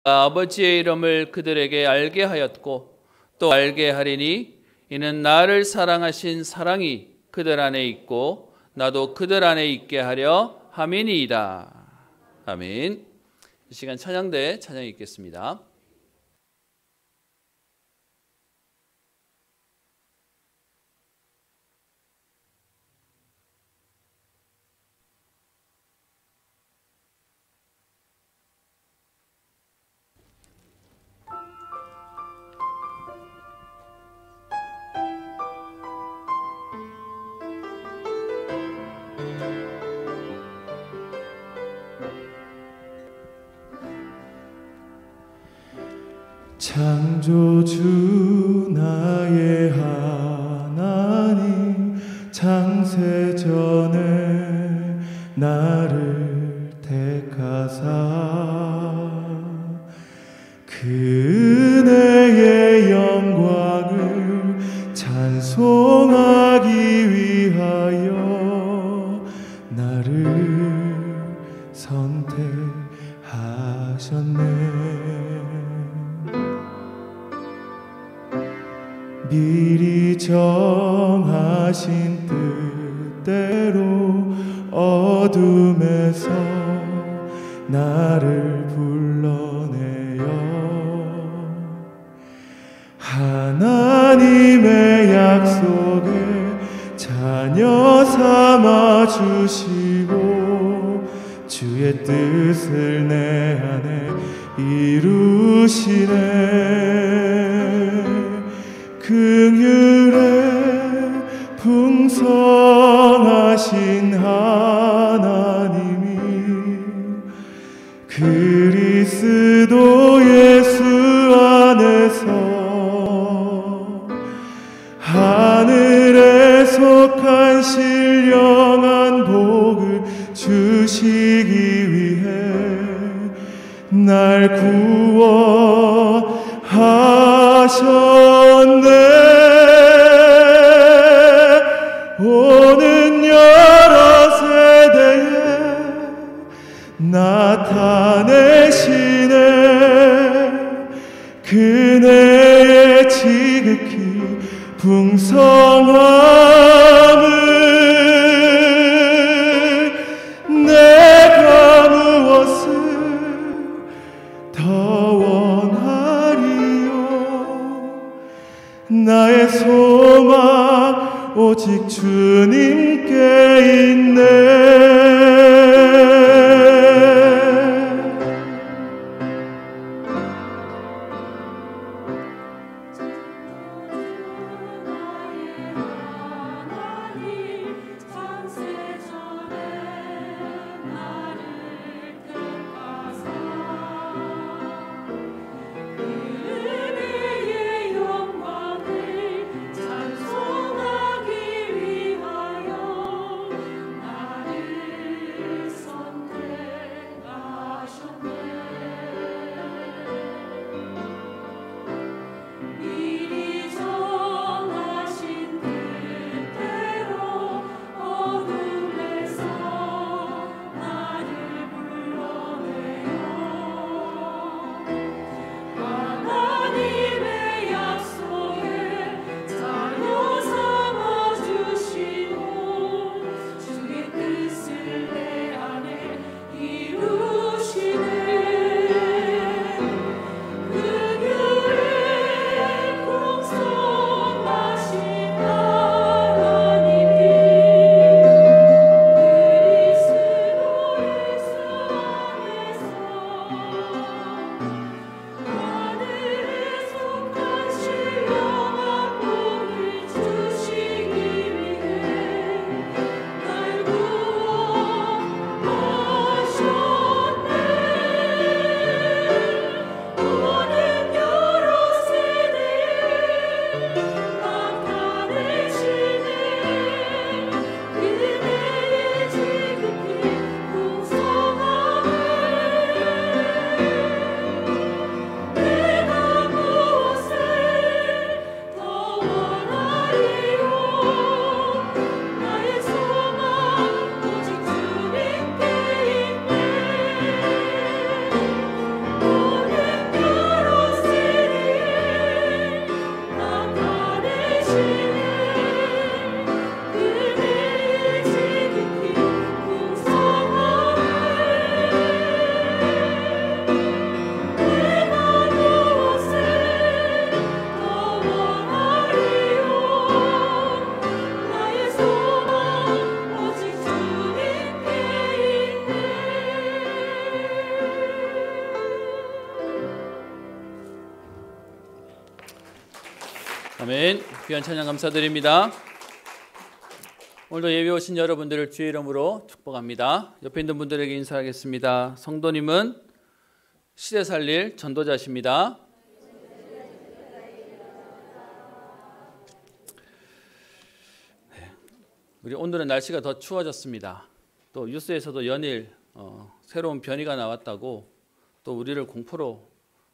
아버지의 이름을 그들에게 알게 하였고 또 알게 하리니 이는 나를 사랑하신 사랑이 그들 안에 있고 나도 그들 안에 있게 하려 함이니이다. 아멘. 이 시간 찬양대 찬양 읽겠습니다. 창조주 나의 하나님, 창세전에 나를 택하사 그 은혜의 영광을 찬송하기 위하여 나를 선택하셨네. 미리 정하신 뜻대로 어둠에서 나를 불러내어 하나님의 약속에 자녀 삼아 주시고 주의 뜻을 내 안에 이루시네. 긍휼에 풍성하신 하나님이 그리스도 예수 안에서 하늘에 속한 신령한 복을 주시기 위해 날 구원하셨네. 오는 여러 세대에 나타내시네. 그네의 지극히 풍성함을 내가 무엇을 더 원하리요. 나의 소망 오직 주님께 있네. 나를 아멘. 귀한 찬양 감사드립니다. 오늘도 예배 오신 여러분들을 주의 이름으로 축복합니다. 옆에 있는 분들에게 인사하겠습니다. 성도님은 시대 살릴 전도자십니다. 우리 오늘은 날씨가 더 추워졌습니다. 또 뉴스에서도 연일 새로운 변이가 나왔다고 또 우리를 공포로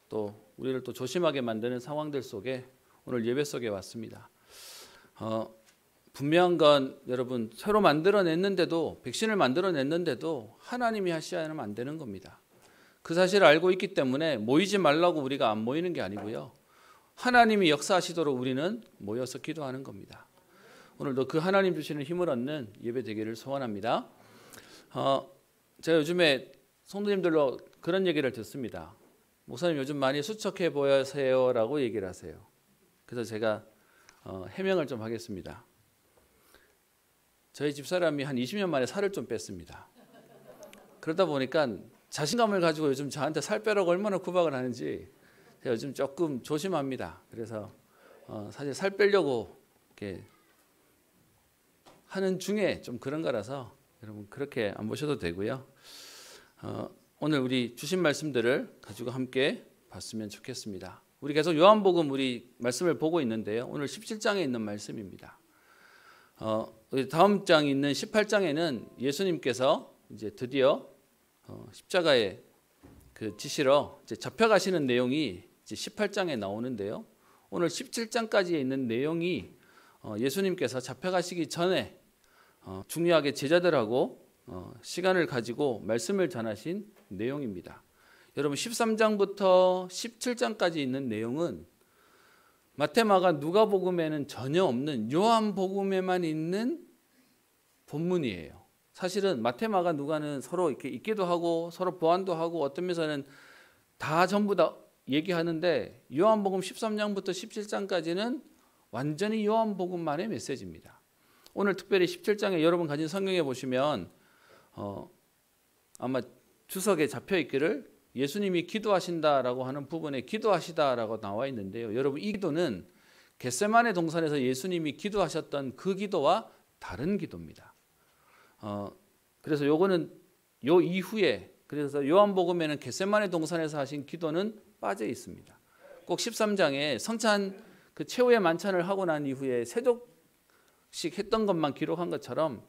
또 우리를 또 조심하게 만드는 상황들 속에 오늘 예배 속에 왔습니다. 분명한 건 여러분 새로 만들어냈는데도 백신을 만들어냈는데도 하나님이 하셔야 하면 안 되는 겁니다. 그 사실을 알고 있기 때문에 모이지 말라고 우리가 안 모이는 게 아니고요. 하나님이 역사하시도록 우리는 모여서 기도하는 겁니다. 오늘도 그 하나님 주시는 힘을 얻는 예배 되기를 소원합니다. 제가 요즘에 성도님들로 그런 얘기를 듣습니다. 목사님 요즘 많이 수척해 보여세요 라고 얘기를 하세요. 그래서 제가 해명을 좀 하겠습니다. 저희 집사람이 한 20년 만에 살을 좀 뺐습니다. 그러다 보니까 자신감을 가지고 요즘 저한테 살 빼라고 얼마나 구박을 하는지 제가 요즘 조금 조심합니다. 그래서 사실 살 빼려고 이렇게 하는 중에 좀 그런 거라서 여러분 그렇게 안 보셔도 되고요. 오늘 우리 주신 말씀들을 가지고 함께 봤으면 좋겠습니다. 우리 계속 요한복음 우리 말씀을 보고 있는데요. 오늘 17장에 있는 말씀입니다. 다음 장에 있는 18장에는 예수님께서 이제 드디어 십자가에 그 지시러 이제 잡혀가시는 내용이 이제 18장에 나오는데요. 오늘 17장까지에 있는 내용이 예수님께서 잡혀가시기 전에 중요하게 제자들하고 시간을 가지고 말씀을 전하신 내용입니다. 여러분 13장부터 17장까지 있는 내용은 마태, 마가, 누가복음에는 전혀 없는 요한복음에만 있는 본문이에요. 사실은 마태, 마가, 누가는 서로 이렇게 있기도 하고 서로 보완도 하고 어떤 면에서는 다 전부 다 얘기하는데 요한복음 13장부터 17장까지는 완전히 요한복음만의 메시지입니다. 오늘 특별히 17장에 여러분 가진 성경에 보시면 아마 주석에 잡혀 있기를 예수님이 기도하신다라고 하는 부분에 기도하시다라고 나와 있는데요. 여러분 이 기도는 겟세마네 동산에서 예수님이 기도하셨던 그 기도와 다른 기도입니다. 그래서 요거는 요 이후에 그래서 요한복음에는 겟세마네 동산에서 하신 기도는 빠져 있습니다. 꼭 13장에 성찬 그 최후의 만찬을 하고 난 이후에 세족식 했던 것만 기록한 것처럼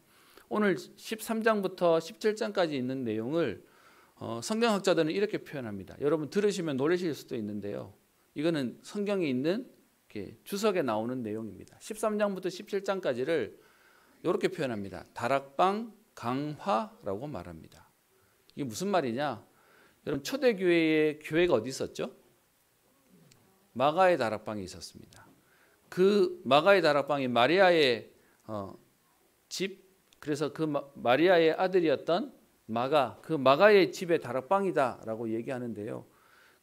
오늘 13장부터 17장까지 있는 내용을 성경학자들은 이렇게 표현합니다. 여러분 들으시면 놀라실 수도 있는데요. 이거는 성경에 있는 주석에 나오는 내용입니다. 13장부터 17장까지를 이렇게 표현합니다. 다락방 강화라고 말합니다. 이게 무슨 말이냐? 여러분 초대교회의 교회가 어디 있었죠? 마가의 다락방이 있었습니다. 그 마가의 다락방이 마리아의 집, 그래서 그 마리아의 아들이었던 마가, 그 마가의 집의 다락방이다라고 얘기하는데요.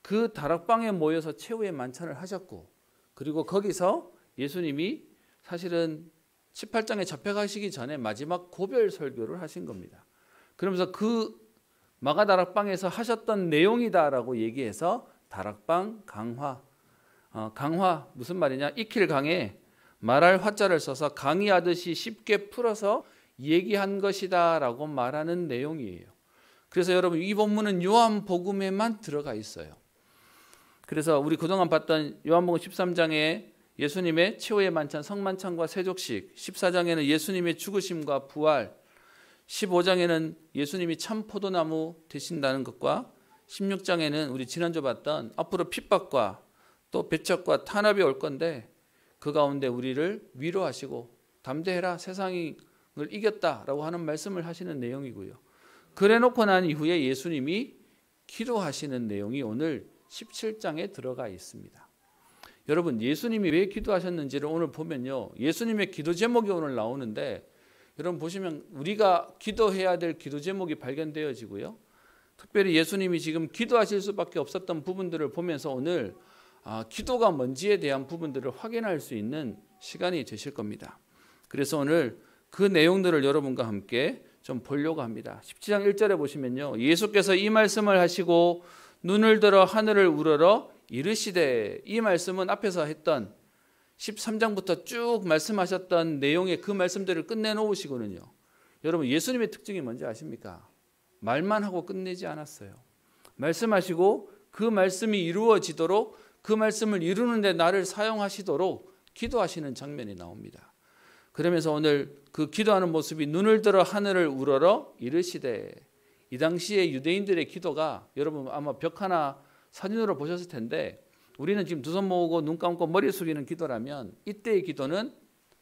그 다락방에 모여서 최후의 만찬을 하셨고, 그리고 거기서 예수님이 사실은 18장에 잡혀가시기 전에 마지막 고별 설교를 하신 겁니다. 그러면서 그 마가 다락방에서 하셨던 내용이다라고 얘기해서 다락방 강화. 강화 무슨 말이냐? 익힐 강에 말할 화자를 써서 강의하듯이 쉽게 풀어서 얘기한 것이다라고 말하는 내용이에요. 그래서 여러분 이 본문은 요한복음에만 들어가 있어요. 그래서 우리 그동안 봤던 요한복음 13장에 예수님의 최후의 만찬 성만찬과 세족식, 14장에는 예수님의 죽으심과 부활, 15장에는 예수님이 참 포도나무 되신다는 것과 16장에는 우리 지난주 봤던 앞으로 핍박과 또 배척과 탄압이 올 건데 그 가운데 우리를 위로하시고 담대해라 세상을 이겼다라고 하는 말씀을 하시는 내용이고요. 그래 놓고 난 이후에 예수님이 기도하시는 내용이 오늘 17장에 들어가 있습니다. 여러분 예수님이 왜 기도하셨는지를 오늘 보면요. 예수님의 기도 제목이 오늘 나오는데 여러분 보시면 우리가 기도해야 될 기도 제목이 발견되어지고요. 특별히 예수님이 지금 기도하실 수밖에 없었던 부분들을 보면서 오늘 기도가 뭔지에 대한 부분들을 확인할 수 있는 시간이 되실 겁니다. 그래서 오늘 그 내용들을 여러분과 함께 좀 보려고 합니다. 17장 1절에 보시면요. 예수께서 이 말씀을 하시고 눈을 들어 하늘을 우러러 이르시되, 이 말씀은 앞에서 했던 13장부터 쭉 말씀하셨던 내용의 그 말씀들을 끝내놓으시고는요. 여러분 예수님의 특징이 뭔지 아십니까? 말만 하고 끝내지 않았어요. 말씀하시고 그 말씀이 이루어지도록 그 말씀을 이루는 데 나를 사용하시도록 기도하시는 장면이 나옵니다. 그러면서 오늘 그 기도하는 모습이 눈을 들어 하늘을 우러러 이르시되, 이 당시에 유대인들의 기도가 여러분 아마 벽 하나 사진으로 보셨을 텐데 우리는 지금 두 손 모으고 눈 감고 머리 숙이는 기도라면 이때의 기도는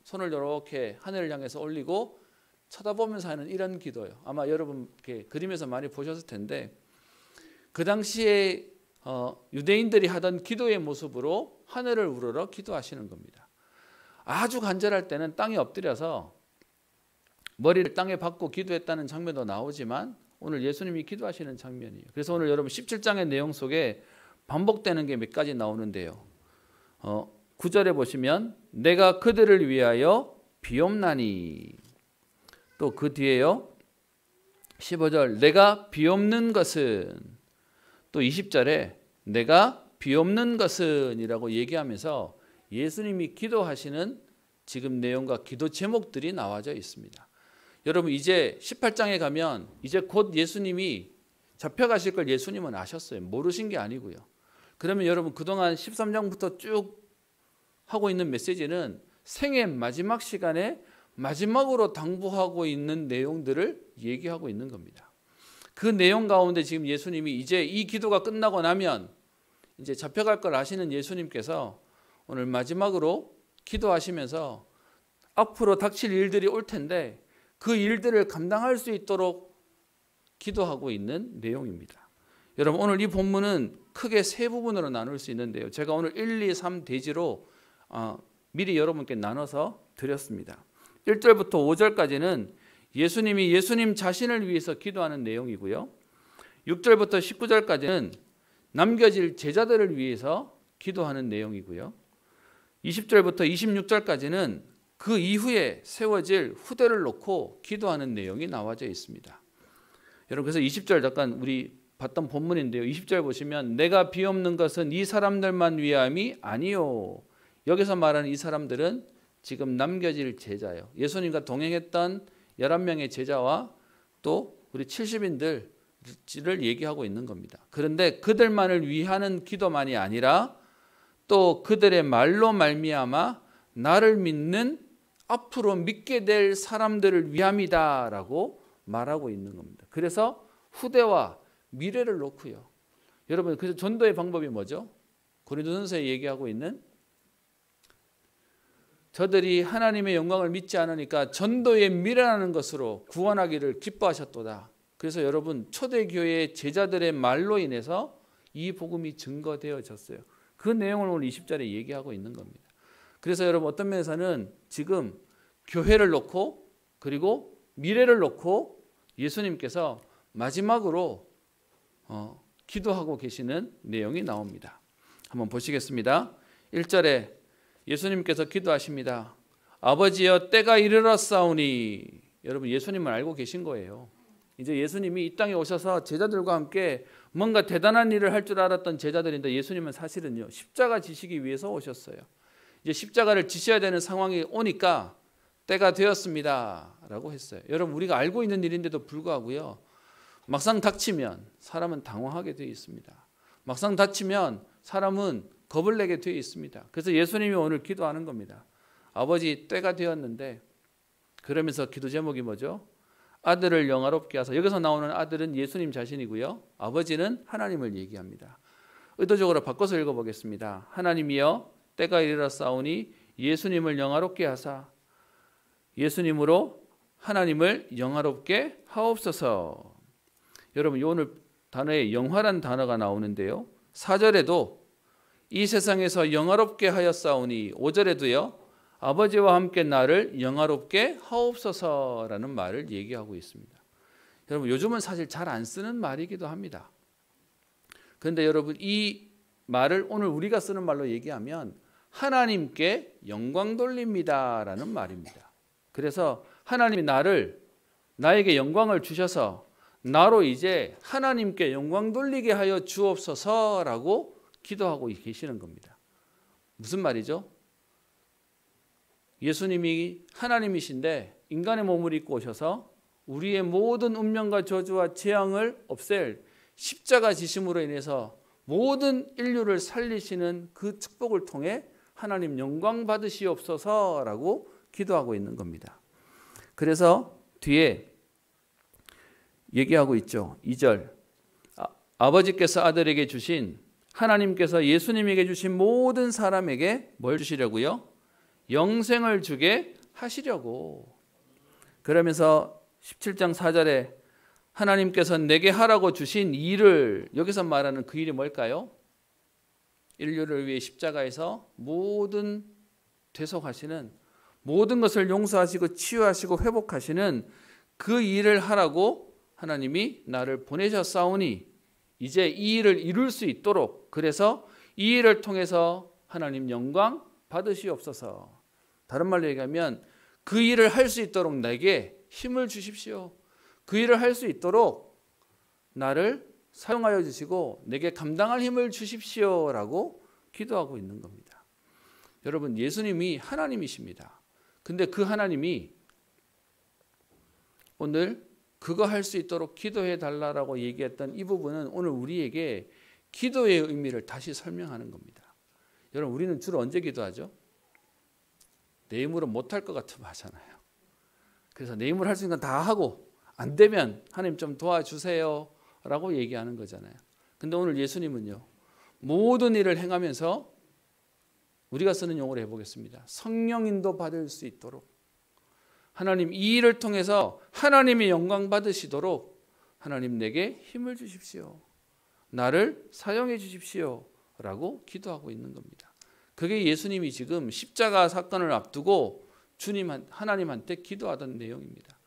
손을 이렇게 하늘을 향해서 올리고 쳐다보면서 하는 이런 기도예요. 아마 여러분 이렇게 그림에서 많이 보셨을 텐데 그 당시에 유대인들이 하던 기도의 모습으로 하늘을 우러러 기도하시는 겁니다. 아주 간절할 때는 땅에 엎드려서 머리를 땅에 박고 기도했다는 장면도 나오지만 오늘 예수님이 기도하시는 장면이에요. 그래서 오늘 여러분 17장의 내용 속에 반복되는 게 몇 가지 나오는데요. 9절에 보시면 내가 그들을 위하여 비옵나니, 또 그 뒤에요 15절 내가 비옵는 것은, 또 20절에 내가 비옵는 것은 이라고 얘기하면서 예수님이 기도하시는 지금 내용과 기도 제목들이 나와져 있습니다. 여러분 이제 18장에 가면 이제 곧 예수님이 잡혀가실 걸 예수님은 아셨어요. 모르신 게 아니고요. 그러면 여러분 그동안 13장부터 쭉 하고 있는 메시지는 생애 마지막 시간에 마지막으로 당부하고 있는 내용들을 얘기하고 있는 겁니다. 그 내용 가운데 지금 예수님이 이제 이 기도가 끝나고 나면 이제 잡혀갈 걸 아시는 예수님께서 오늘 마지막으로 기도하시면서 앞으로 닥칠 일들이 올 텐데 그 일들을 감당할 수 있도록 기도하고 있는 내용입니다. 여러분 오늘 이 본문은 크게 세 부분으로 나눌 수 있는데요. 제가 오늘 1, 2, 3 대지로 미리 여러분께 나눠서 드렸습니다. 1절부터 5절까지는 예수님이 예수님 자신을 위해서 기도하는 내용이고요. 6절부터 19절까지는 남겨질 제자들을 위해서 기도하는 내용이고요. 20절부터 26절까지는 그 이후에 세워질 후대를 놓고 기도하는 내용이 나와져 있습니다. 여러분 그래서 20절 잠깐 우리 봤던 본문인데요. 20절 보시면 내가 비옵는 것은 이 사람들만 위함이 아니요. 여기서 말하는 이 사람들은 지금 남겨질 제자예요. 예수님과 동행했던 11명의 제자와 또 우리 70인들을 얘기하고 있는 겁니다. 그런데 그들만을 위하는 기도만이 아니라 또 그들의 말로 말미암아 나를 믿는 앞으로 믿게 될 사람들을 위함이다라고 말하고 있는 겁니다. 그래서 후대와 미래를 놓고요. 여러분 그래서 전도의 방법이 뭐죠? 고린도전서에 얘기하고 있는 저들이 하나님의 영광을 믿지 않으니까 전도의 미래라는 것으로 구원하기를 기뻐하셨도다. 그래서 여러분 초대교회의 제자들의 말로 인해서 이 복음이 증거되어졌어요. 그 내용을 오늘 20절에 얘기하고 있는 겁니다. 그래서 여러분 어떤 면에서는 지금 교회를 놓고 그리고 미래를 놓고 예수님께서 마지막으로 기도하고 계시는 내용이 나옵니다. 한번 보시겠습니다. 1절에 예수님께서 기도하십니다. 아버지여 때가 이르렀사오니. 여러분 예수님을 알고 계신 거예요. 이제 예수님이 이 땅에 오셔서 제자들과 함께 뭔가 대단한 일을 할 줄 알았던 제자들인데 예수님은 사실은요 십자가 지시기 위해서 오셨어요. 이제 십자가를 지셔야 되는 상황이 오니까 때가 되었습니다 라고 했어요. 여러분 우리가 알고 있는 일인데도 불구하고요 막상 닥치면 사람은 당황하게 되어 있습니다. 막상 닥치면 사람은 겁을 내게 되어 있습니다. 그래서 예수님이 오늘 기도하는 겁니다. 아버지 때가 되었는데, 그러면서 기도 제목이 뭐죠? 아들을 영화롭게 하사. 여기서 나오는 아들은 예수님 자신이고요. 아버지는 하나님을 얘기합니다. 의도적으로 바꿔서 읽어보겠습니다. 하나님이여 때가 이르렀사오니 예수님을 영화롭게 하사. 예수님으로 하나님을 영화롭게 하옵소서. 여러분 오늘 단어에 영화란 단어가 나오는데요. 4절에도 이 세상에서 영화롭게 하였사오니, 5절에도요. 아버지와 함께 나를 영화롭게 하옵소서라는 말을 얘기하고 있습니다. 여러분 요즘은 사실 잘 안 쓰는 말이기도 합니다. 그런데 여러분 이 말을 오늘 우리가 쓰는 말로 얘기하면 하나님께 영광 돌립니다라는 말입니다. 그래서 하나님이 나에게 영광을 주셔서 나로 이제 하나님께 영광 돌리게 하여 주옵소서라고 기도하고 계시는 겁니다. 무슨 말이죠? 예수님이 하나님이신데 인간의 몸을 입고 오셔서 우리의 모든 운명과 저주와 재앙을 없앨 십자가 지심으로 인해서 모든 인류를 살리시는 그 축복을 통해 하나님 영광 받으시옵소서라고 기도하고 있는 겁니다. 그래서 뒤에 얘기하고 있죠. 2절 아버지께서 아들에게 주신 하나님께서 예수님에게 주신 모든 사람에게 뭘 주시려고요? 영생을 주게 하시려고. 그러면서 17장 4절에 하나님께서 내게 하라고 주신 일을, 여기서 말하는 그 일이 뭘까요? 인류를 위해 십자가에서 모든 대속하시는, 모든 것을 용서하시고 치유하시고 회복하시는 그 일을 하라고 하나님이 나를 보내셨사오니 이제 이 일을 이룰 수 있도록, 그래서 이 일을 통해서 하나님 영광 받으시옵소서. 다른 말로 얘기하면 그 일을 할 수 있도록 내게 힘을 주십시오. 그 일을 할 수 있도록 나를 사용하여 주시고 내게 감당할 힘을 주십시오라고 기도하고 있는 겁니다. 여러분, 예수님이 하나님이십니다. 근데 그 하나님이 오늘 그거 할 수 있도록 기도해 달라고 얘기했던 이 부분은 오늘 우리에게 기도의 의미를 다시 설명하는 겁니다. 여러분, 우리는 주로 언제 기도하죠? 내 힘으로 못할 것 같으면 하잖아요. 그래서 내 힘으로 할 수 있는 건 다 하고 안 되면 하나님 좀 도와주세요 라고 얘기하는 거잖아요. 근데 오늘 예수님은요, 모든 일을 행하면서 우리가 쓰는 용어로 해보겠습니다. 성령 인도 받을 수 있도록 하나님 이 일을 통해서 하나님의 영광 받으시도록 하나님 내게 힘을 주십시오. 나를 사용해 주십시오 라고 기도하고 있는 겁니다. 그게 예수님이 지금 십자가 사건을 앞두고 하나님한테 기도하던 내용입니다.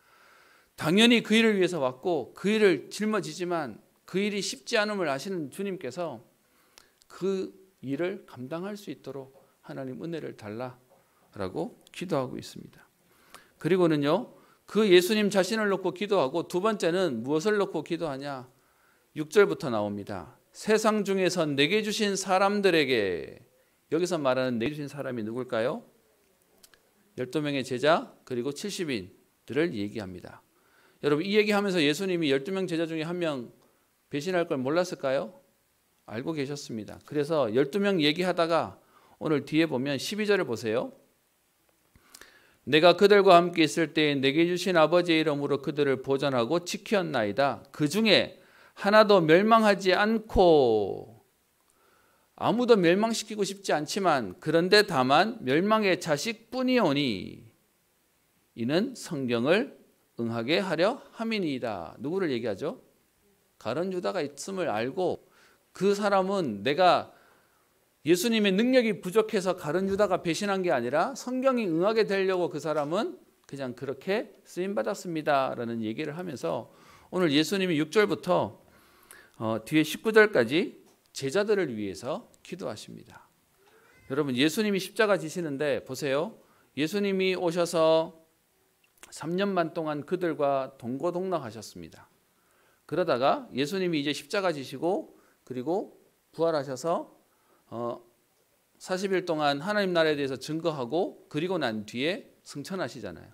당연히 그 일을 위해서 왔고 그 일을 짊어지지만 그 일이 쉽지 않음을 아시는 주님께서 그 일을 감당할 수 있도록 하나님 은혜를 달라라고 기도하고 있습니다. 그리고는요, 그 예수님 자신을 놓고 기도하고 두 번째는 무엇을 놓고 기도하냐? 6절부터 나옵니다. 세상 중에서 내게 주신 사람들에게, 여기서 말하는 내게 주신 사람이 누굴까요? 12명의 제자 그리고 70인들을 얘기합니다. 여러분, 이 얘기하면서 예수님이 12명 제자 중에 한 명 배신할 걸 몰랐을까요? 알고 계셨습니다. 그래서 12명 얘기하다가 오늘 뒤에 보면 12절을 보세요. 내가 그들과 함께 있을 때에 내게 주신 아버지의 이름으로 그들을 보존하고 지켰나이다. 그 중에 하나도 멸망하지 않고, 아무도 멸망시키고 싶지 않지만 그런데 다만 멸망의 자식뿐이오니 이는 성경을 응하게 하려 함이니이다. 누구를 얘기하죠? 가룟 유다가 있음을 알고 그 사람은 내가 예수님의 능력이 부족해서 가룟 유다가 배신한 게 아니라 성경이 응하게 되려고 그 사람은 그냥 그렇게 쓰임받았습니다 라는 얘기를 하면서 오늘 예수님이 6절부터 뒤에 19절까지 제자들을 위해서 기도하십니다. 여러분, 예수님이 십자가 지시는데 보세요. 예수님이 오셔서 3년 반 동안 그들과 동고동락하셨습니다. 그러다가 예수님이 이제 십자가 지시고 그리고 부활하셔서 40일 동안 하나님 나라에 대해서 증거하고 그리고 난 뒤에 승천하시잖아요.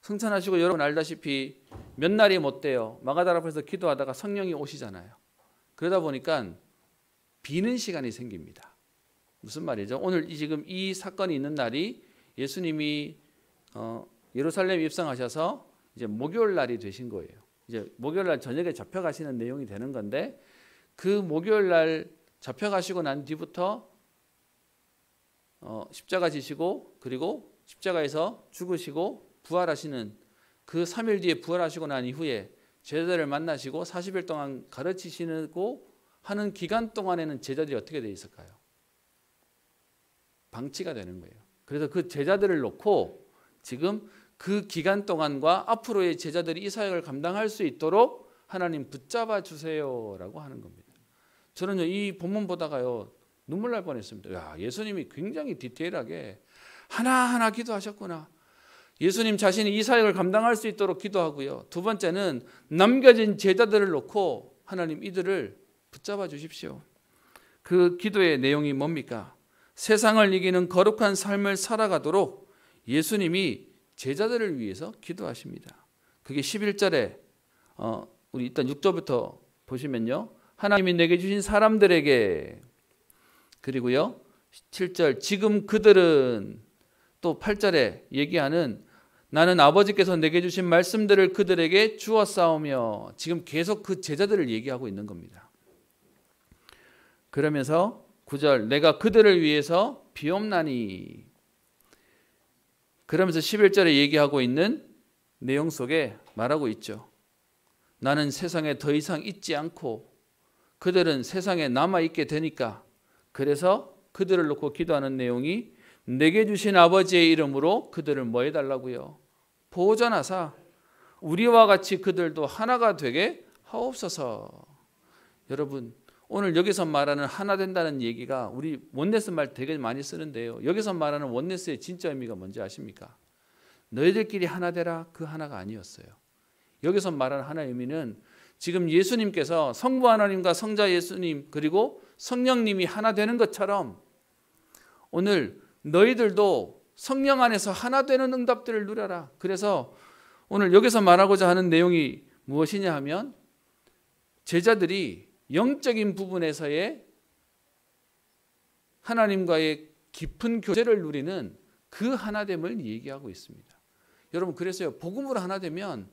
승천하시고 여러분 알다시피 몇 날이 못 돼요. 마가다라 앞에서 기도하다가 성령이 오시잖아요. 그러다 보니까 비는 시간이 생깁니다. 무슨 말이죠? 오늘 지금 이 사건이 있는 날이 예수님이 예루살렘 입성하셔서 이제 목요일 날이 되신 거예요. 이제 목요일 날 저녁에 잡혀가시는 내용이 되는 건데 그 목요일 날 잡혀가시고 난 뒤부터 십자가 지시고 그리고 십자가에서 죽으시고 부활하시는 그 3일 뒤에 부활하시고 난 이후에 제자들을 만나시고 40일 동안 가르치시고 하는 기간 동안에는 제자들이 어떻게 되어 있을까요? 방치가 되는 거예요. 그래서 그 제자들을 놓고 지금 그 기간 동안과 앞으로의 제자들이 이 사역을 감당할 수 있도록 하나님 붙잡아 주세요라고 하는 겁니다. 저는 이 본문 보다가요 눈물 날 뻔했습니다. 야, 예수님이 굉장히 디테일하게 하나하나 기도하셨구나. 예수님 자신이 이 사역을 감당할 수 있도록 기도하고요. 두 번째는 남겨진 제자들을 놓고 하나님 이들을 붙잡아 주십시오. 그 기도의 내용이 뭡니까? 세상을 이기는 거룩한 삶을 살아가도록 예수님이 제자들을 위해서 기도하십니다. 그게 11절에 우리 일단 6절부터 보시면요. 하나님이 내게 주신 사람들에게, 그리고요 7절 지금 그들은, 또 8절에 얘기하는 나는 아버지께서 내게 주신 말씀들을 그들에게 주었사오며, 지금 계속 그 제자들을 얘기하고 있는 겁니다. 그러면서 9절 내가 그들을 위해서 비옵나니, 그러면서 11절에 얘기하고 있는 내용 속에 말하고 있죠. 나는 세상에 더 이상 있지 않고 그들은 세상에 남아있게 되니까, 그래서 그들을 놓고 기도하는 내용이 내게 주신 아버지의 이름으로 그들을 뭐 해달라고요? 보존하사 우리와 같이 그들도 하나가 되게 하옵소서. 여러분, 오늘 여기서 말하는 하나 된다는 얘기가 우리 원네스 말 되게 많이 쓰는데요. 여기서 말하는 원네스의 진짜 의미가 뭔지 아십니까? 너희들끼리 하나 되라, 그 하나가 아니었어요. 여기서 말하는 하나의 의미는 지금 예수님께서 성부 하나님과 성자 예수님 그리고 성령님이 하나 되는 것처럼 오늘 너희들도 성령 안에서 하나 되는 응답들을 누려라. 그래서 오늘 여기서 말하고자 하는 내용이 무엇이냐 하면 제자들이 영적인 부분에서의 하나님과의 깊은 교제를 누리는 그 하나됨을 얘기하고 있습니다. 여러분, 그래서요, 복음으로 하나 되면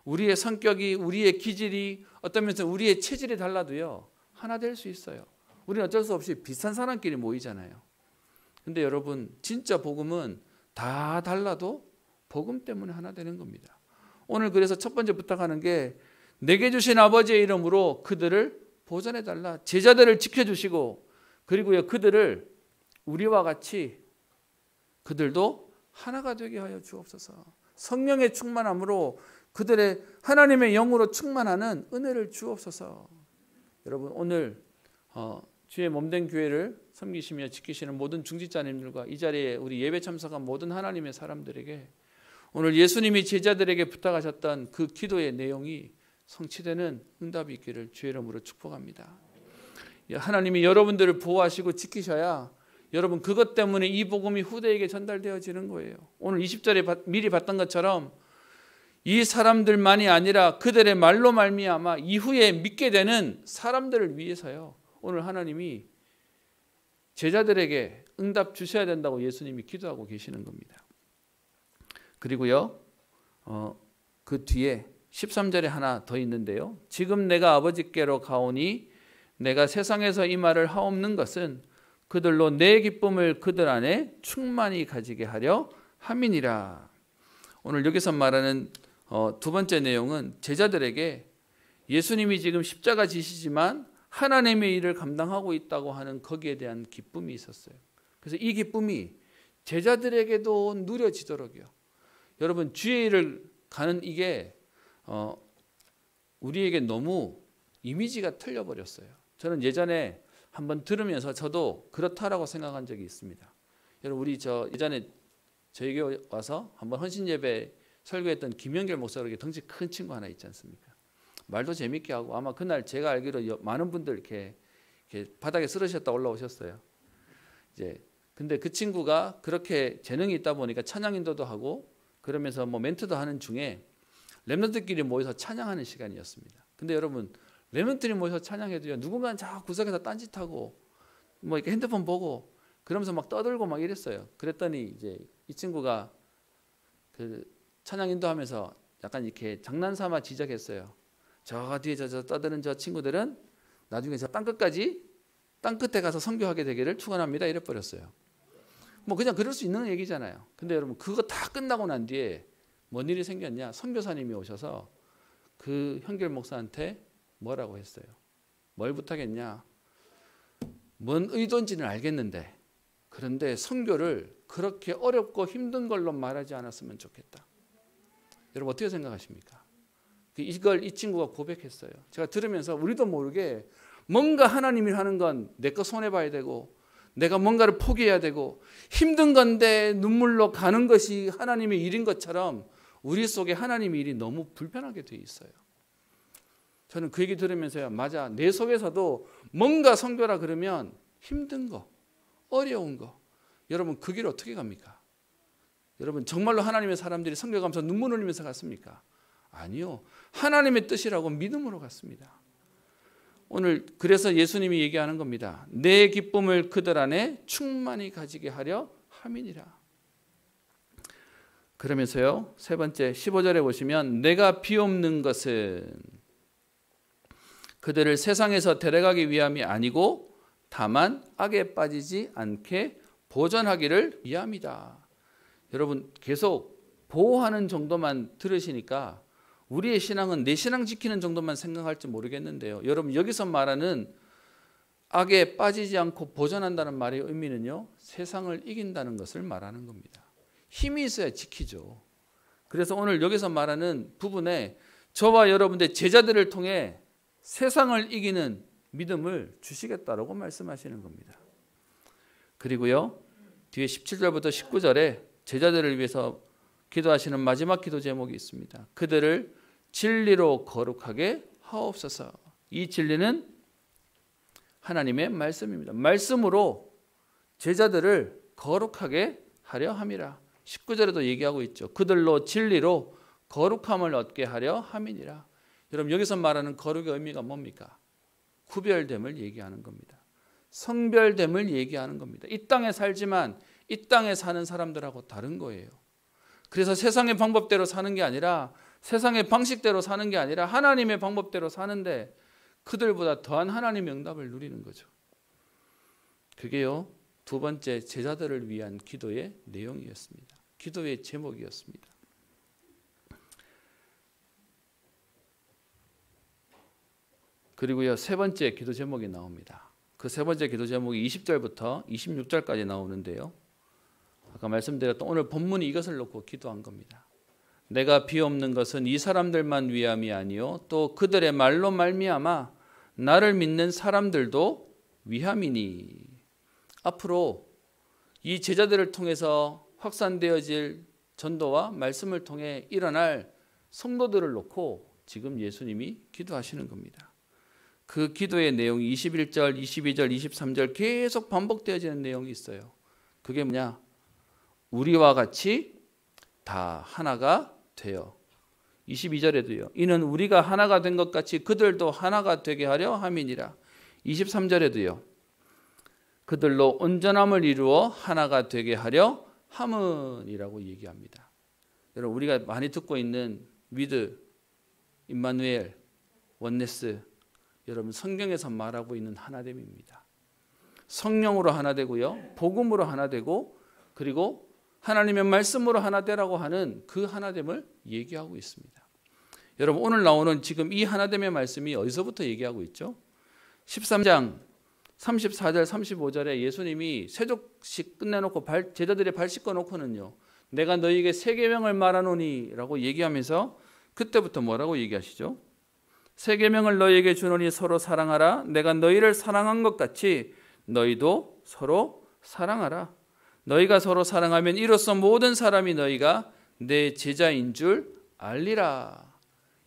우리의 성격이, 우리의 기질이, 어떤 면에서 우리의 체질이 달라도요 하나 될 수 있어요. 우리는 어쩔 수 없이 비슷한 사람끼리 모이잖아요. 근데 여러분, 진짜 복음은 다 달라도 복음 때문에 하나 되는 겁니다. 오늘 그래서 첫 번째 부탁하는 게 내게 주신 아버지의 이름으로 그들을 보존해달라. 제자들을 지켜주시고, 그리고요 그들을 우리와 같이 그들도 하나가 되게 하여 주옵소서. 성령의 충만함으로 그들의 하나님의 영으로 충만하는 은혜를 주옵소서. 여러분, 오늘 주의 몸된 교회를 섬기시며 지키시는 모든 중직자님들과 이 자리에 우리 예배 참석한 모든 하나님의 사람들에게 오늘 예수님이 제자들에게 부탁하셨던 그 기도의 내용이 성취되는 응답이 있기를 주의 이름으로 축복합니다. 하나님이 여러분들을 보호하시고 지키셔야 여러분 그것 때문에 이 복음이 후대에게 전달되어지는 거예요. 오늘 20절에 미리 봤던 것처럼 이 사람들만이 아니라 그들의 말로 말미암아 이후에 믿게 되는 사람들을 위해서요, 오늘 하나님이 제자들에게 응답 주셔야 된다고 예수님이 기도하고 계시는 겁니다. 그리고요 그 뒤에 13절에 하나 더 있는데요. 지금 내가 아버지께로 가오니 내가 세상에서 이 말을 하옵는 것은 그들로 내 기쁨을 그들 안에 충만히 가지게 하려 함이니라. 오늘 여기서 말하는 두 번째 내용은 제자들에게 예수님이 지금 십자가 지시지만 하나님의 일을 감당하고 있다고 하는 거기에 대한 기쁨이 있었어요. 그래서 이 기쁨이 제자들에게도 누려지도록요. 여러분, 주의 일을 가는 이게 우리에게 너무 이미지가 틀려버렸어요. 저는 예전에 한번 들으면서 저도 그렇다라고 생각한 적이 있습니다. 여러분, 우리 예전에 저희 교회 와서 한번 헌신 예배 설교했던 김영결 목사로 덩치 큰 친구 하나 있지 않습니까? 말도 재밌게 하고 아마 그날 제가 알기로 많은 분들 이렇게 바닥에 쓰러졌다 올라오셨어요. 근데 그 친구가 그렇게 재능이 있다 보니까 찬양 인도도 하고 그러면서 뭐 멘트도 하는 중에 렘넌트끼리 모여서 찬양하는 시간이었습니다. 근데 여러분, 렘넌트끼리 모여서 찬양해도요, 누군가는 자꾸 구석에서 딴짓하고 뭐 이렇게 핸드폰 보고 그러면서 막 떠들고 막 이랬어요. 그랬더니 이제 이 친구가 그 찬양 인도하면서 약간 이렇게 장난삼아 지적했어요. 저 뒤에 저 떠드는 저 친구들은 나중에 저 땅끝에 가서 선교하게 되기를 축원합니다. 이래 버렸어요. 뭐 그냥 그럴 수 있는 얘기잖아요. 근데 여러분, 그거 다 끝나고 난 뒤에 뭔 일이 생겼냐? 선교사님이 오셔서 그 현결 목사한테 뭐라고 했어요? 뭘 부탁했냐? 뭔 의도인지는 알겠는데 그런데 선교를 그렇게 어렵고 힘든 걸로 말하지 않았으면 좋겠다. 여러분, 어떻게 생각하십니까? 이걸 이 친구가 고백했어요. 제가 들으면서 우리도 모르게 뭔가 하나님이 하는 건 내 거 손해봐야 되고 내가 뭔가를 포기해야 되고 힘든 건데 눈물로 가는 것이 하나님의 일인 것처럼 우리 속에 하나님의 일이 너무 불편하게 돼 있어요. 저는 그 얘기 들으면서요, 맞아, 내 속에서도 뭔가 선교라 그러면 힘든 거, 어려운 거, 여러분 그 길 어떻게 갑니까? 여러분 정말로 하나님의 사람들이 성경하면서 눈물 흘리면서 갔습니까? 아니요. 하나님의 뜻이라고 믿음으로 갔습니다. 오늘 그래서 예수님이 얘기하는 겁니다. 내 기쁨을 그들 안에 충만히 가지게 하려 함이니라. 그러면서요, 세 번째 15절에 보시면 내가 비옵는 것은 그들을 세상에서 데려가기 위함이 아니고 다만 악에 빠지지 않게 보전하기를 위함이다. 여러분 계속 보호하는 정도만 들으시니까 우리의 신앙은 내 신앙 지키는 정도만 생각할지 모르겠는데요. 여러분 여기서 말하는 악에 빠지지 않고 보전한다는 말의 의미는요, 세상을 이긴다는 것을 말하는 겁니다. 힘이 있어야 지키죠. 그래서 오늘 여기서 말하는 부분에 저와 여러분들 제자들을 통해 세상을 이기는 믿음을 주시겠다라고 말씀하시는 겁니다. 그리고요, 뒤에 17절부터 19절에 제자들을 위해서 기도하시는 마지막 기도 제목이 있습니다. 그들을 진리로 거룩하게 하옵소서. 이 진리는 하나님의 말씀입니다. 말씀으로 제자들을 거룩하게 하려 함이라. 19절에도 얘기하고 있죠. 그들로 진리로 거룩함을 얻게 하려 함이니라. 여러분 여기서 말하는 거룩의 의미가 뭡니까? 구별됨을 얘기하는 겁니다. 성별됨을 얘기하는 겁니다. 이 땅에 살지만 이 땅에 사는 사람들하고 다른 거예요. 그래서 세상의 방법대로 사는 게 아니라, 세상의 방식대로 사는 게 아니라 하나님의 방법대로 사는데 그들보다 더한 하나님의 응답을 누리는 거죠. 그게요, 두 번째 제자들을 위한 기도의 내용이었습니다. 기도의 제목이었습니다. 그리고요, 세 번째 기도 제목이 나옵니다. 그 세 번째 기도 제목이 20절부터 26절까지 나오는데요, 아까 말씀드렸던 오늘 본문이 이것을 놓고 기도한 겁니다. 내가 비옵는 것은 이 사람들만 위함이 아니요 또 그들의 말로 말미암아 나를 믿는 사람들도 위함이니. 앞으로 이 제자들을 통해서 확산되어질 전도와 말씀을 통해 일어날 성도들을 놓고 지금 예수님이 기도하시는 겁니다. 그 기도의 내용이 21절, 22절, 23절 계속 반복되어지는 내용이 있어요. 그게 뭐냐? 우리와 같이 다 하나가 되어. 22절에도요. 이는 우리가 하나가 된 것 같이 그들도 하나가 되게 하려 함이니라. 23절에도요. 그들로 온전함을 이루어 하나가 되게 하려 함은이라고 얘기합니다. 여러분 우리가 많이 듣고 있는 위드, 임마누엘, 원네스, 여러분 성경에서 말하고 있는 하나됨입니다. 성령으로 하나 되고요, 복음으로 하나 되고, 그리고 하나님의 말씀으로 하나 되라고 하는 그 하나됨을 얘기하고 있습니다. 여러분 오늘 나오는 지금 이 하나됨의 말씀이 어디서부터 얘기하고 있죠? 13장 34절 35절에 예수님이 세족식 끝내놓고 제자들의 발 씻겨놓고는요, 내가 너희에게 세 계명을 말하노니 라고 얘기하면서 그때부터 뭐라고 얘기하시죠? 세 계명을 너희에게 주노니 서로 사랑하라. 내가 너희를 사랑한 것 같이 너희도 서로 사랑하라. 너희가 서로 사랑하면 이로써 모든 사람이 너희가 내 제자인 줄 알리라.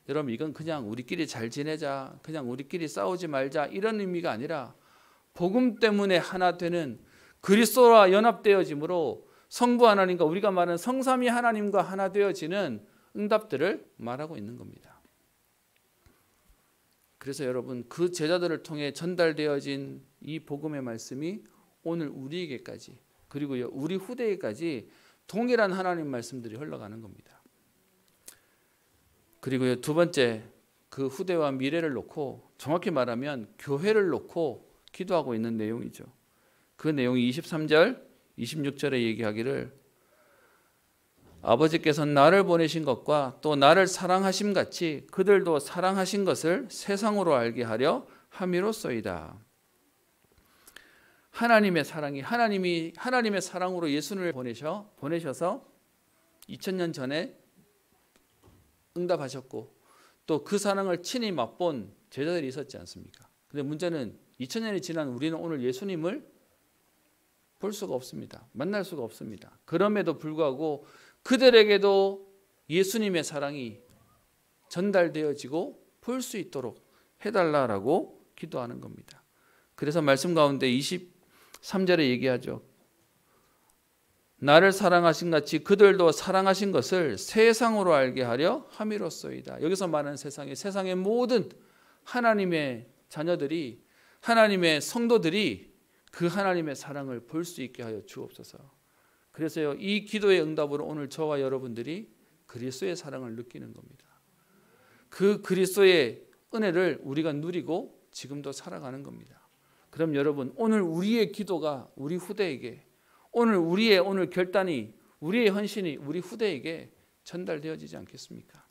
여러분 이건 그냥 우리끼리 잘 지내자, 그냥 우리끼리 싸우지 말자 이런 의미가 아니라 복음 때문에 하나 되는 그리스도와 연합되어짐으로 성부 하나님과 우리가 말하는 성삼위 하나님과 하나 되어지는 응답들을 말하고 있는 겁니다. 그래서 여러분 그 제자들을 통해 전달되어진 이 복음의 말씀이 오늘 우리에게까지, 그리고요 우리 후대에까지 동일한 하나님 말씀들이 흘러가는 겁니다. 그리고요 두 번째, 그 후대와 미래를 놓고, 정확히 말하면 교회를 놓고 기도하고 있는 내용이죠. 그 내용이 23절 26절에 얘기하기를 아버지께서 나를 보내신 것과 또 나를 사랑하심 같이 그들도 사랑하신 것을 세상으로 알게 하려 함이로소이다. 하나님의 사랑이, 하나님이 하나님의 사랑으로 예수님을 보내셔서 2000년 전에 응답하셨고 또 그 사랑을 친히 맛본 제자들이 있었지 않습니까? 근데 문제는 2000년이 지난 우리는 오늘 예수님을 볼 수가 없습니다. 만날 수가 없습니다. 그럼에도 불구하고 그들에게도 예수님의 사랑이 전달되어지고 볼 수 있도록 해달라고 기도하는 겁니다. 그래서 말씀 가운데 23절에 얘기하죠. 나를 사랑하신 같이 그들도 사랑하신 것을 세상으로 알게 하려 함이로소이다. 여기서 말하는 세상의 모든 하나님의 자녀들이, 하나님의 성도들이 그 하나님의 사랑을 볼 수 있게 하여 주옵소서. 그래서요, 이 기도의 응답으로 오늘 저와 여러분들이 그리스도의 사랑을 느끼는 겁니다. 그 그리스도의 은혜를 우리가 누리고 지금도 살아가는 겁니다. 그럼 여러분, 오늘 우리의 기도가 우리 후대에게, 우리의 결단이, 우리의 헌신이 우리 후대에게 전달되어지지 않겠습니까?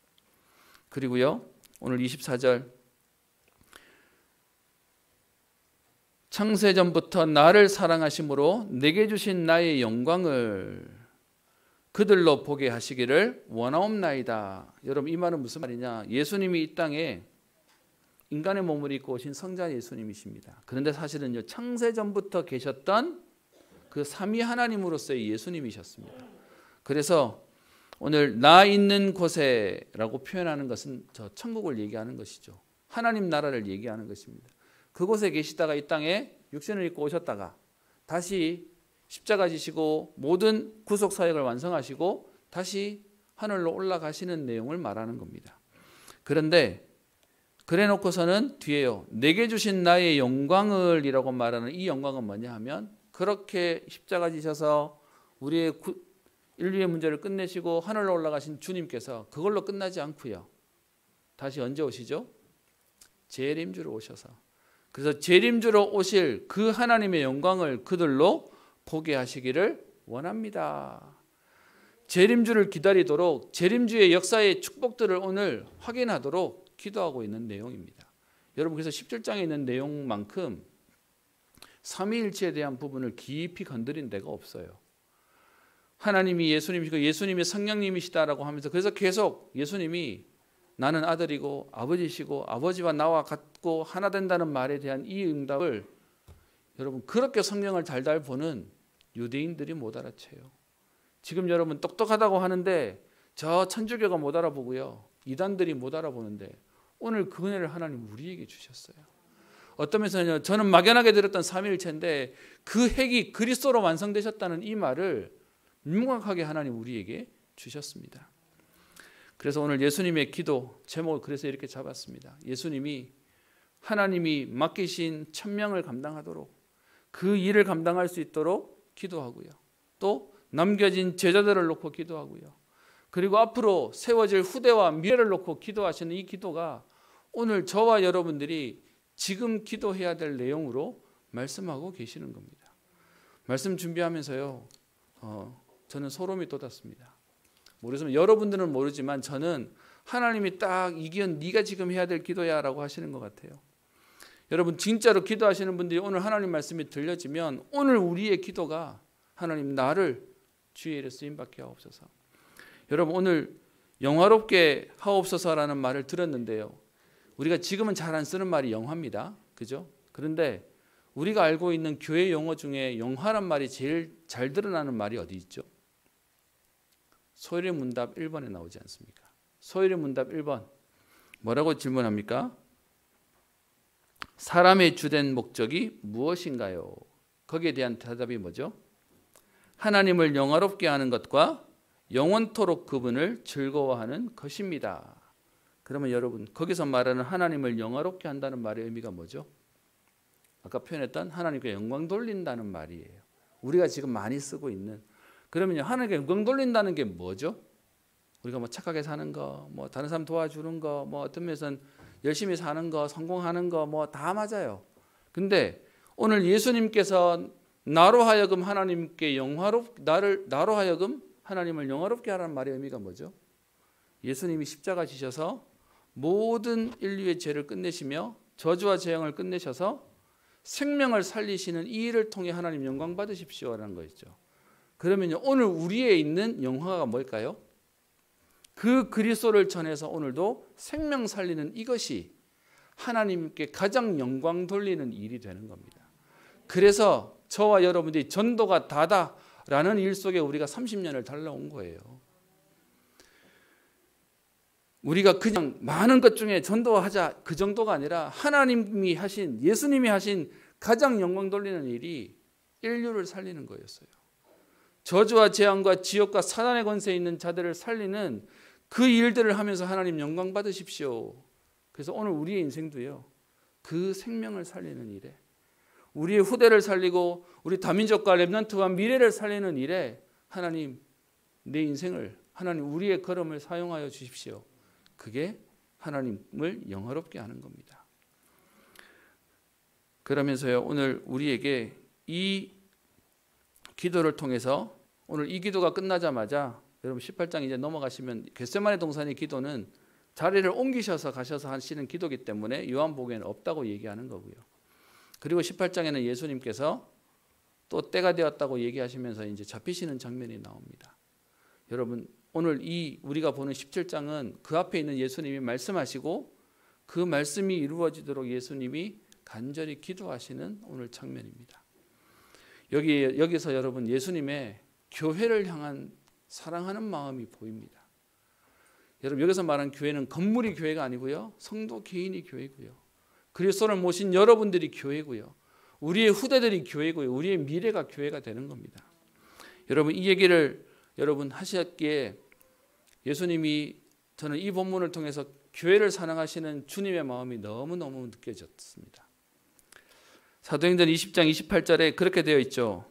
그리고요, 오늘 24절, 창세전부터 나를 사랑하심으로 내게 주신 나의 영광을 그들로 보게 하시기를 원하옵나이다. 여러분, 이 말은 무슨 말이냐? 예수님이 이 땅에 인간의 몸을 입고 오신 성자 예수님이십니다. 그런데 사실은요, 창세전부터 계셨던 그 삼위 하나님으로서의 예수님이셨습니다. 그래서 오늘 나 있는 곳에라고 표현하는 것은 저 천국을 얘기하는 것이죠. 하나님 나라를 얘기하는 것입니다. 그곳에 계시다가 이 땅에 육신을 입고 오셨다가 다시 십자가 지시고 모든 구속 사역을 완성하시고 다시 하늘로 올라가시는 내용을 말하는 겁니다. 그런데 그래 놓고서는 뒤에요, 내게 주신 나의 영광을 이라고 말하는 이 영광은 뭐냐 하면, 그렇게 십자가 지셔서 우리의 인류의 문제를 끝내시고 하늘로 올라가신 주님께서 그걸로 끝나지 않고요, 다시 언제 오시죠? 재림주로 오셔서, 그래서 재림주로 오실 그 하나님의 영광을 그들로 보게 하시기를 원합니다. 재림주를 기다리도록, 재림주의 역사의 축복들을 오늘 확인하도록 기도하고 있는 내용입니다. 여러분, 그래서 17장에 있는 내용만큼 삼위일체에 대한 부분을 깊이 건드린 데가 없어요. 하나님이 예수님이시고 예수님이 성령님이시다라고 하면서, 그래서 계속 예수님이 나는 아들이고 아버지시고 아버지와 나와 같고 하나 된다는 말에 대한 이 응답을, 여러분, 그렇게 성경을 달달 보는 유대인들이 못 알아채요. 지금 여러분 똑똑하다고 하는데 저 천주교가 못 알아보고요, 이단들이 못 알아보는데 오늘 그 은혜를 하나님 우리에게 주셨어요. 어떤 면에서는요, 저는 막연하게 들었던 삼위일체인데 그 핵이 그리스도로 완성되셨다는 이 말을 명확하게 하나님 우리에게 주셨습니다. 그래서 오늘 예수님의 기도 제목을 그래서 이렇게 잡았습니다. 예수님이 하나님이 맡기신 천명을 감당하도록, 그 일을 감당할 수 있도록 기도하고요, 또 남겨진 제자들을 놓고 기도하고요, 그리고 앞으로 세워질 후대와 미래를 놓고 기도하시는 이 기도가 오늘 저와 여러분들이 지금 기도해야 될 내용으로 말씀하고 계시는 겁니다. 말씀 준비하면서요, 저는 소름이 돋았습니다. 모르지만 여러분들은 모르지만 저는 하나님이 딱 이기현 네가 지금 해야 될 기도야 라고 하시는 것 같아요. 여러분, 진짜로 기도하시는 분들이 오늘 하나님 말씀이 들려지면 오늘 우리의 기도가 하나님 나를 주의 일에 쓰임받게 하옵소서. 여러분, 오늘 영화롭게 하옵소서라는 말을 들었는데요, 우리가 지금은 잘 안 쓰는 말이 영화입니다. 그죠? 그런데 우리가 알고 있는 교회 용어 중에 영화란 말이 제일 잘 드러나는 말이 어디 있죠? 소일의 문답 1번에 나오지 않습니까? 소일의 문답 1번 뭐라고 질문합니까? 사람의 주된 목적이 무엇인가요? 거기에 대한 대답이 뭐죠? 하나님을 영화롭게 하는 것과 영원토록 그분을 즐거워하는 것입니다. 그러면 여러분, 거기서 말하는 하나님을 영화롭게 한다는 말의 의미가 뭐죠? 아까 표현했던 하나님께 영광 돌린다는 말이에요. 우리가 지금 많이 쓰고 있는. 그러면요, 하나님께 영광 돌린다는 게 뭐죠? 우리가 뭐 착하게 사는 거, 뭐 다른 사람 도와주는 거, 뭐 어떤 면에서는 열심히 사는 거, 성공하는 거, 뭐 다 맞아요. 근데 오늘 예수님께서 나로 하여금 하나님께 나로 하여금 하나님을 영화롭게 하라는 말의 의미가 뭐죠? 예수님이 십자가 지셔서 모든 인류의 죄를 끝내시며 저주와 재앙을 끝내셔서 생명을 살리시는 이 일을 통해 하나님 영광 받으십시오라는 거죠. 그러면요, 오늘 우리에 있는 영화가 뭘까요? 그 그리스도를 전해서 오늘도 생명 살리는 이것이 하나님께 가장 영광 돌리는 일이 되는 겁니다. 그래서 저와 여러분들이 전도가 다다라는 일 속에 우리가 30년을 달려온 거예요. 우리가 그냥 많은 것 중에 전도하자 그 정도가 아니라 하나님이 하신, 예수님이 하신 가장 영광 돌리는 일이 인류를 살리는 거였어요. 저주와 재앙과 지옥과 사단의 권세에 있는 자들을 살리는 그 일들을 하면서 하나님 영광 받으십시오. 그래서 오늘 우리의 인생도요, 그 생명을 살리는 일에, 우리의 후대를 살리고 우리 다민족과 렘넌트와 미래를 살리는 일에 하나님 내 인생을, 하나님 우리의 걸음을 사용하여 주십시오. 그게 하나님을 영화롭게 하는 겁니다. 그러면서요, 오늘 우리에게 이 기도를 통해서, 오늘 이 기도가 끝나자마자 여러분 18장 이제 넘어가시면 겟세마네 동산의 기도는 자리를 옮기셔서 가셔서 하시는 기도이기 때문에 요한복음에는 없다고 얘기하는 거고요. 그리고 18장에는 예수님께서 또 때가 되었다고 얘기하시면서 이제 잡히시는 장면이 나옵니다. 여러분, 오늘 이 우리가 보는 17장은 그 앞에 있는 예수님이 말씀하시고 그 말씀이 이루어지도록 예수님이 간절히 기도하시는 오늘 장면입니다. 여기서 여러분 예수님의 교회를 향한 사랑하는 마음이 보입니다. 여러분, 여기서 말하는 교회는 건물이 교회가 아니고요, 성도 개인이 교회고요, 그리스도를 모신 여러분들이 교회고요, 우리의 후대들이 교회고요, 우리의 미래가 교회가 되는 겁니다. 여러분, 이 얘기를 여러분 하셨기에 예수님이, 저는 이 본문을 통해서 교회를 사랑하시는 주님의 마음이 너무너무 느껴졌습니다. 사도행전 20장 28절에 그렇게 되어 있죠.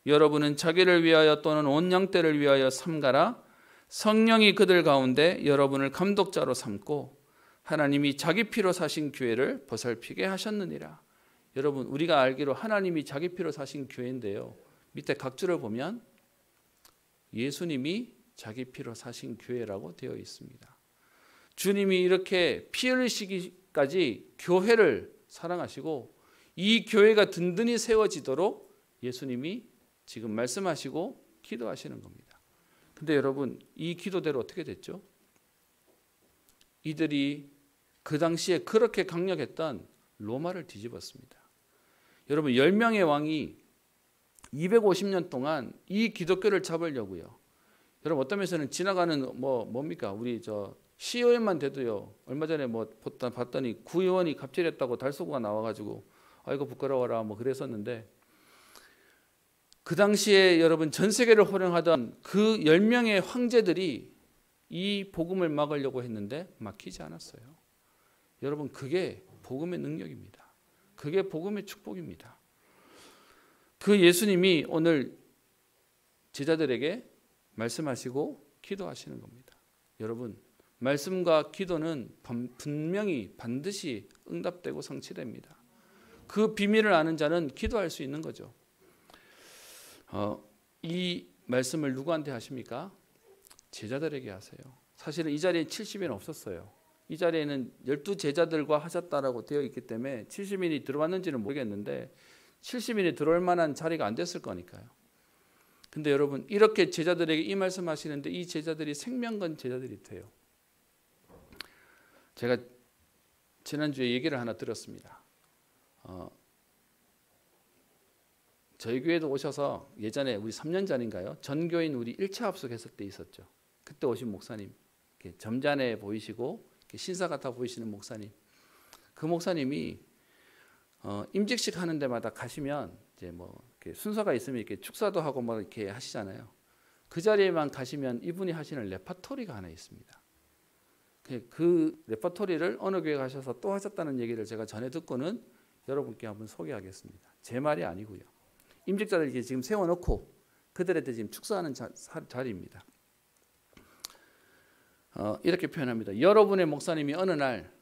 여러분은 자기를 위하여 또는 온 양떼를 위하여 삼가라. 성령이 그들 가운데 여러분을 감독자로 삼고 하나님이 자기 피로 사신 교회를 보살피게 하셨느니라. 여러분, 우리가 알기로 하나님이 자기 피로 사신 교회인데요, 밑에 각주를 보면 예수님이 자기 피로 사신 교회라고 되어 있습니다. 주님이 이렇게 피 흘리시기까지 교회를 사랑하시고 이 교회가 든든히 세워지도록 예수님이 지금 말씀하시고 기도하시는 겁니다. 근데 여러분, 이 기도대로 어떻게 됐죠? 이들이 그 당시에 그렇게 강력했던 로마를 뒤집었습니다. 여러분, 10명의 왕이 250년 동안 이 기독교를 잡으려고요. 여러분, 어떤 면에서는 지나가는 뭡니까? 우리 시의원만 돼도요, 얼마 전에 봤더니 구의원이 갑질했다고 달서구가 나와가지고 아이고 부끄러워라 그랬었는데, 그 당시에 여러분 전 세계를 호령하던 그 10명의 황제들이 이 복음을 막으려고 했는데 막히지 않았어요. 여러분, 그게 복음의 능력입니다. 그게 복음의 축복입니다. 그 예수님이 오늘 제자들에게 말씀하시고 기도하시는 겁니다. 여러분, 말씀과 기도는 분명히 반드시 응답되고 성취됩니다. 그 비밀을 아는 자는 기도할 수 있는 거죠. 이 말씀을 누구한테 하십니까? 제자들에게 하세요. 사실은 이 자리에 70인은 없었어요. 이 자리에는 12제자들과 하셨다라고 되어 있기 때문에 70인이 들어왔는지는 모르겠는데 70인이 들어올 만한 자리가 안 됐을 거니까요. 근데 여러분, 이렇게 제자들에게 이 말씀 하시는데 이 제자들이 생명건 제자들이 돼요. 제가 지난주에 얘기를 하나 들었습니다. 저희 교회도 오셔서 예전에 우리 3년 전인가요? 전교인 우리 1차 합숙했을 때 있었죠. 그때 오신 목사님, 이렇게 점잖해 보이시고 이렇게 신사 같아 보이시는 목사님. 그 목사님이 임직식 하는 데마다 가시면 이제 이렇게 순서가 있으면 이렇게 축사도 하고 이렇게 하시잖아요. 그 자리에만 가시면 이분이 하시는 레파토리가 하나 있습니다. 그 레파토리를 어느 교회 가셔서 또 하셨다는 얘기를 제가 전에 듣고는 여러분께 한번 소개하겠습니다. 제 말이 아니고요. 임직자들 이렇게 지금 세워놓고 그들한테 지금 축사하는 자리입니다. 이렇게 표현합니다. 여러분의 목사님이 어느 날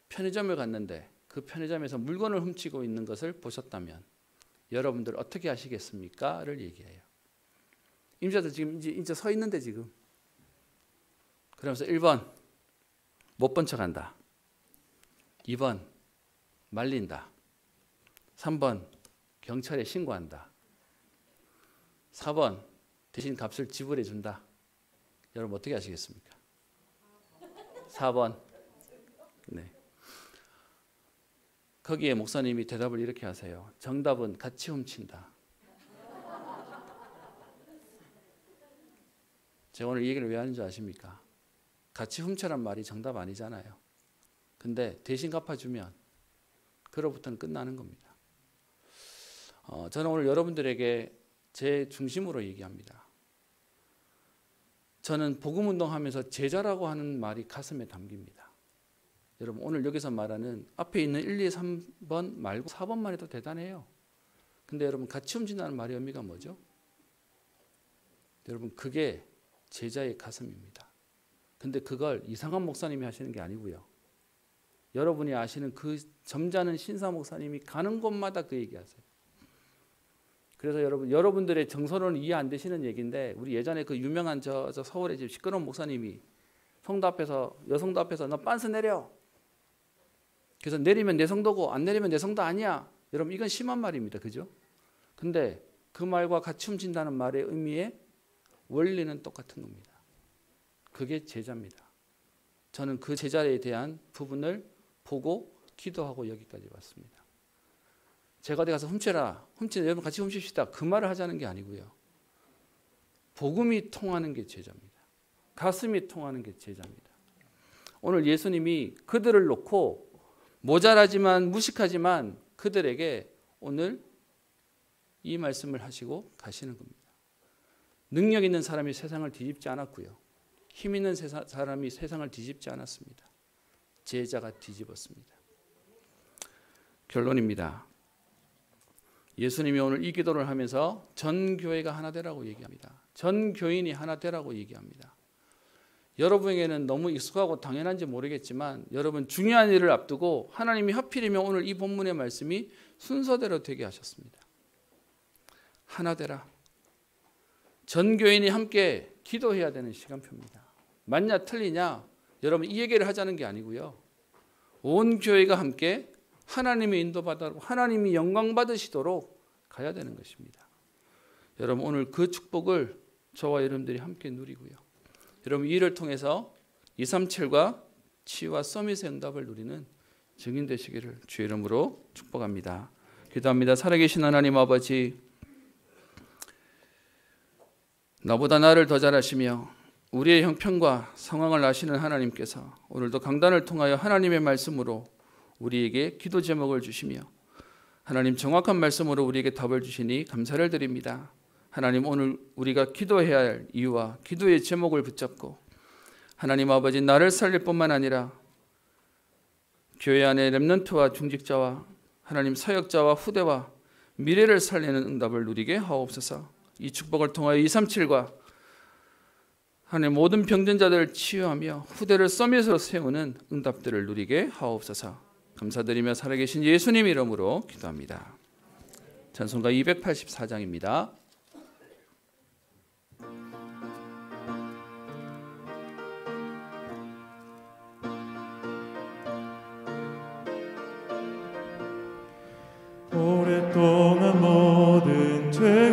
편의점을 갔는데 그 편의점에서 물건을 훔치고 있는 것을 보셨다면 여러분들 어떻게 하시겠습니까? 를 얘기해요. 임직자들 지금 이제 서 있는데 지금 그러면서 1번 못 본 척한다. 2번 말린다. 3번 경찰에 신고한다. 4번 대신 값을 지불해 준다. 여러분 어떻게 하시겠습니까? 4번. 네. 거기에 목사님이 대답을 이렇게 하세요. 정답은 같이 훔친다. 제가 오늘 이 얘기를 왜 하는 줄 아십니까? 같이 훔쳐란 말이 정답 아니잖아요. 근데 대신 갚아주면 그로부터는 끝나는 겁니다. 저는 오늘 여러분들에게 제 중심으로 얘기합니다. 저는 복음운동하면서 제자라고 하는 말이 가슴에 담깁니다. 여러분 오늘 여기서 말하는 앞에 있는 1, 2, 3번 말고 4번만 해도 대단해요. 근데 여러분 같이 움직인다는 말의 의미가 뭐죠? 여러분 그게 제자의 가슴입니다. 근데 그걸 이상한 목사님이 하시는 게 아니고요. 여러분이 아시는 그 점잖은 신사 목사님이 가는 곳마다 그 얘기하세요. 그래서 여러분들의 정서로는 이해 안 되시는 얘기인데 우리 예전에 그 유명한 저 서울의 집 시끄러운 목사님이 성도 앞에서 여성도 앞에서 너 빤스 내려. 그래서 내리면 내 성도고 안 내리면 내 성도 아니야. 여러분 이건 심한 말입니다. 그죠? 근데 그 말과 같이 움직인다는 말의 의미의 원리는 똑같은 겁니다. 그게 제자입니다. 저는 그 제자에 대한 부분을 보고 기도하고 여기까지 왔습니다. 제가 어디 가서 훔쳐라. 여러분 같이 훔칩시다. 그 말을 하자는 게 아니고요. 복음이 통하는 게 제자입니다. 가슴이 통하는 게 제자입니다. 오늘 예수님이 그들을 놓고 모자라지만 무식하지만 그들에게 오늘 이 말씀을 하시고 가시는 겁니다. 능력 있는 사람이 세상을 뒤집지 않았고요. 힘 있는 사람이 세상을 뒤집지 않았습니다. 제자가 뒤집었습니다. 결론입니다. 예수님이 오늘 이 기도를 하면서 전 교회가 하나 되라고 얘기합니다. 전 교인이 하나 되라고 얘기합니다. 여러분에게는 너무 익숙하고 당연한지 모르겠지만 여러분 중요한 일을 앞두고 하나님이 하필이면 오늘 이 본문의 말씀이 순서대로 되게 하셨습니다. 하나 되라. 전 교인이 함께 기도해야 되는 시간표입니다. 맞냐 틀리냐 여러분 이 얘기를 하자는 게 아니고요. 온 교회가 함께 하나님의 인도받아 하나님이 영광 받으시도록 가야 되는 것입니다. 여러분 오늘 그 축복을 저와 여러분들이 함께 누리고요. 여러분 이 일을 통해서 237과 치유와 서밋의 응답을 누리는 증인 되시기를 주의 이름으로 축복합니다. 기도합니다. 살아계신 하나님 아버지, 나보다 나를 더 잘 아시며 우리의 형편과 상황을 아시는 하나님께서 오늘도 강단을 통하여 하나님의 말씀으로 우리에게 기도 제목을 주시며 하나님 정확한 말씀으로 우리에게 답을 주시니 감사를 드립니다. 하나님 오늘 우리가 기도해야 할 이유와 기도의 제목을 붙잡고 하나님 아버지 나를 살릴 뿐만 아니라 교회 안에 렘넌트와 중직자와 하나님 사역자와 후대와 미래를 살리는 응답을 누리게 하옵소서. 이 축복을 통하여 237과 하나님 모든 병든 자들을 치유하며 후대를 서밋으로 세우는 응답들을 누리게 하옵소서. 감사드리며 살아계신 예수님 이름으로 기도합니다. 찬송가 284장입니다. 오랫동안 모든 죄